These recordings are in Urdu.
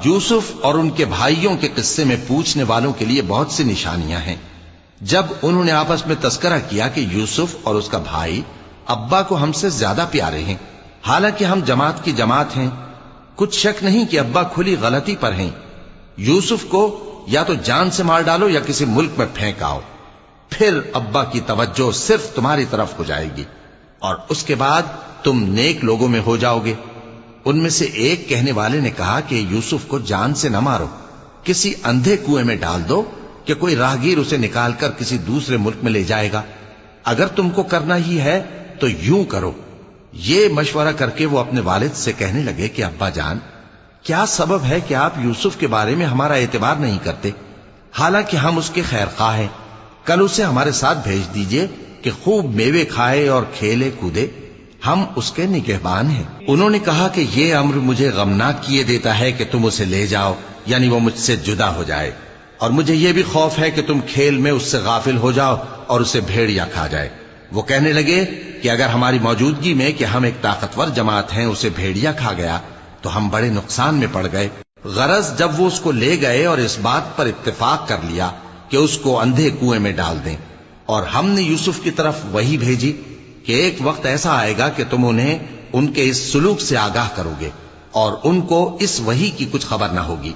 یوسف اور ان کے بھائیوں کے قصے میں پوچھنے والوں کے لیے بہت سی نشانیاں ہیں۔ جب انہوں نے آپس میں تذکرہ کیا کہ یوسف اور اس کا بھائی ابا کو ہم سے زیادہ پیارے ہیں، حالانکہ ہم جماعت کی جماعت ہیں، کچھ شک نہیں کہ ابا کھلی غلطی پر ہیں، یوسف کو یا تو جان سے مار ڈالو یا کسی ملک میں پھینک آؤ، پھر ابا کی توجہ صرف تمہاری طرف ہو جائے گی اور اس کے بعد تم نیک لوگوں میں ہو جاؤ گے۔ ان میں سے ایک کہنے والے نے کہا کہ یوسف کو جان سے نہ مارو، کسی اندھے کنویں میں ڈال دو کہ کوئی راہگیر اسے نکال کر کسی دوسرے ملک میں لے جائے گا، اگر تم کو کرنا ہی ہے تو یوں کرو۔ یہ مشورہ کر کے وہ اپنے والد سے کہنے لگے کہ ابا جان، کیا سبب ہے کہ آپ یوسف کے بارے میں ہمارا اعتبار نہیں کرتے، حالانکہ ہم اس کے خیر خواہ ہیں؟ کل اسے ہمارے ساتھ بھیج دیجئے کہ خوب میوے کھائے اور کھیلے کودے، ہم اس کے نگہبان ہیں۔ انہوں نے کہا کہ یہ امر مجھے غمناک کیے دیتا ہے کہ تم اسے لے جاؤ، یعنی وہ مجھ سے جدا ہو جائے، اور مجھے یہ بھی خوف ہے کہ تم کھیل میں اس سے غافل ہو جاؤ اور اسے بھیڑیا کھا جائے۔ وہ کہنے لگے کہ اگر ہماری موجودگی میں کہ ہم ایک طاقتور جماعت ہیں اسے بھیڑیا کھا گیا تو ہم بڑے نقصان میں پڑ گئے۔ غرض جب وہ اس کو لے گئے اور اس بات پر اتفاق کر لیا کہ اس کو اندھے کنویں میں ڈال دیں، اور ہم نے یوسف کی طرف وحی بھیجی کہ ایک وقت ایسا آئے گا کہ تم انہیں ان کے اس سلوک سے آگاہ کرو گے اور ان کو اس وحی کی کچھ خبر نہ ہوگی۔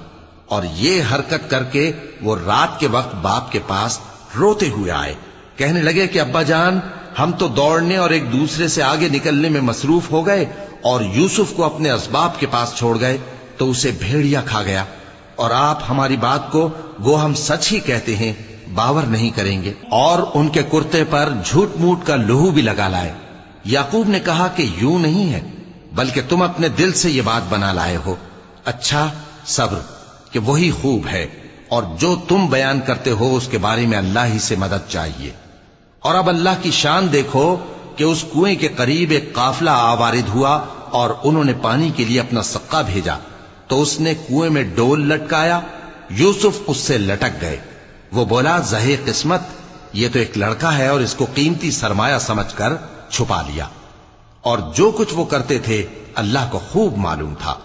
اور یہ حرکت کر کے وہ رات کے وقت باپ کے پاس روتے ہوئے آئے، کہنے لگے کہ ابا جان، ہم تو دوڑنے اور ایک دوسرے سے آگے نکلنے میں مصروف ہو گئے اور یوسف کو اپنے اسباب کے پاس چھوڑ گئے تو اسے بھیڑیا کھا گیا، اور آپ ہماری بات کو گو ہم سچ ہی کہتے ہیں باور نہیں کریں گے۔ اور ان کے کرتے پر جھوٹ موٹ کا لہو بھی لگا لائے۔ یعقوب نے کہا کہ یوں نہیں ہے، بلکہ تم اپنے دل سے یہ بات بنا لائے ہو۔ اچھا، صبر کہ وہی خوب ہے، اور جو تم بیان کرتے ہو اس کے بارے میں اللہ ہی سے مدد چاہیے۔ اور اب اللہ کی شان دیکھو کہ اس کنویں کے قریب ایک قافلہ آوارد ہوا اور انہوں نے پانی کے لیے اپنا سقا بھیجا، تو اس نے کنویں میں ڈول لٹکایا، یوسف اس سے لٹک گئے۔ وہ بولا، زہے قسمت، یہ تو ایک لڑکا ہے، اور اس کو قیمتی سرمایہ سمجھ کر چھپا لیا۔ اور جو کچھ وہ کرتے تھے اللہ کو خوب معلوم تھا،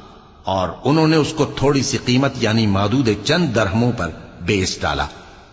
اور انہوں نے اس کو تھوڑی سی قیمت یعنی معدود چند درہموں پر بیچ ڈالا،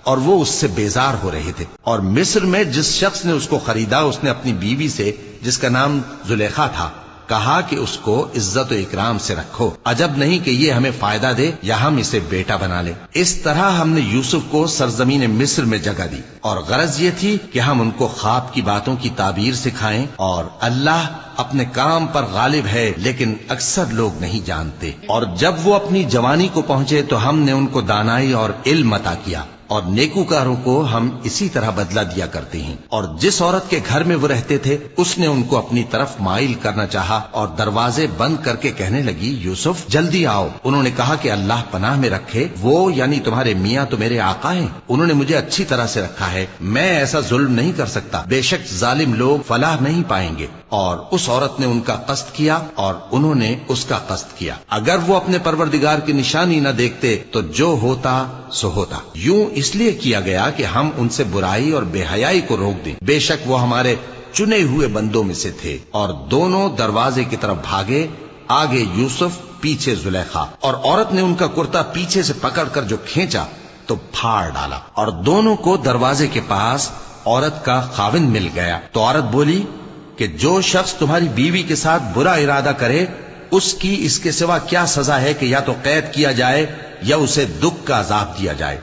اور وہ اس سے بیزار ہو رہے تھے۔ اور مصر میں جس شخص نے اس کو خریدا اس نے اپنی بیوی سے، جس کا نام زلیخا تھا، کہا کہ اس کو عزت و اکرام سے رکھو، عجب نہیں کہ یہ ہمیں فائدہ دے یا ہم اسے بیٹا بنا لیں۔ اس طرح ہم نے یوسف کو سرزمین مصر میں جگہ دی، اور غرض یہ تھی کہ ہم ان کو خواب کی باتوں کی تعبیر سکھائیں، اور اللہ اپنے کام پر غالب ہے لیکن اکثر لوگ نہیں جانتے۔ اور جب وہ اپنی جوانی کو پہنچے تو ہم نے ان کو دانائی اور علم عطا کیا، اور نیکوکاروں کو ہم اسی طرح بدلہ دیا کرتے ہیں۔ اور جس عورت کے گھر میں وہ رہتے تھے اس نے ان کو اپنی طرف مائل کرنا چاہا اور دروازے بند کر کے کہنے لگی، یوسف جلدی آؤ۔ انہوں نے کہا کہ اللہ پناہ میں رکھے، وہ یعنی تمہارے میاں تو میرے آقا ہیں، انہوں نے مجھے اچھی طرح سے رکھا ہے، میں ایسا ظلم نہیں کر سکتا، بے شک ظالم لوگ فلاح نہیں پائیں گے۔ اور اس عورت نے ان کا قصد کیا اور انہوں نے اس کا قصد کیا۔ اگر وہ اپنے پروردگار کی نشانی نہ دیکھتے تو جو ہوتا سو ہوتا۔ یوں اس لیے کیا گیا کہ ہم ان سے برائی اور بے حیائی کو روک دیں، بے شک وہ ہمارے چنے ہوئے بندوں میں سے تھے۔ اور دونوں دروازے کی طرف بھاگے، آگے یوسف، پیچھے زلیخا، اور عورت نے ان کا کرتا پیچھے سے پکڑ کر جو کھینچا تو پھاڑ ڈالا، اور دونوں کو دروازے کے پاس عورت کا خاوند مل گیا۔ تو عورت بولی کہ جو شخص تمہاری بیوی کے ساتھ برا ارادہ کرے اس کی اس کے سوا کیا سزا ہے کہ یا تو قید کیا جائے یا اسے دکھ کا عذاب دیا جائے۔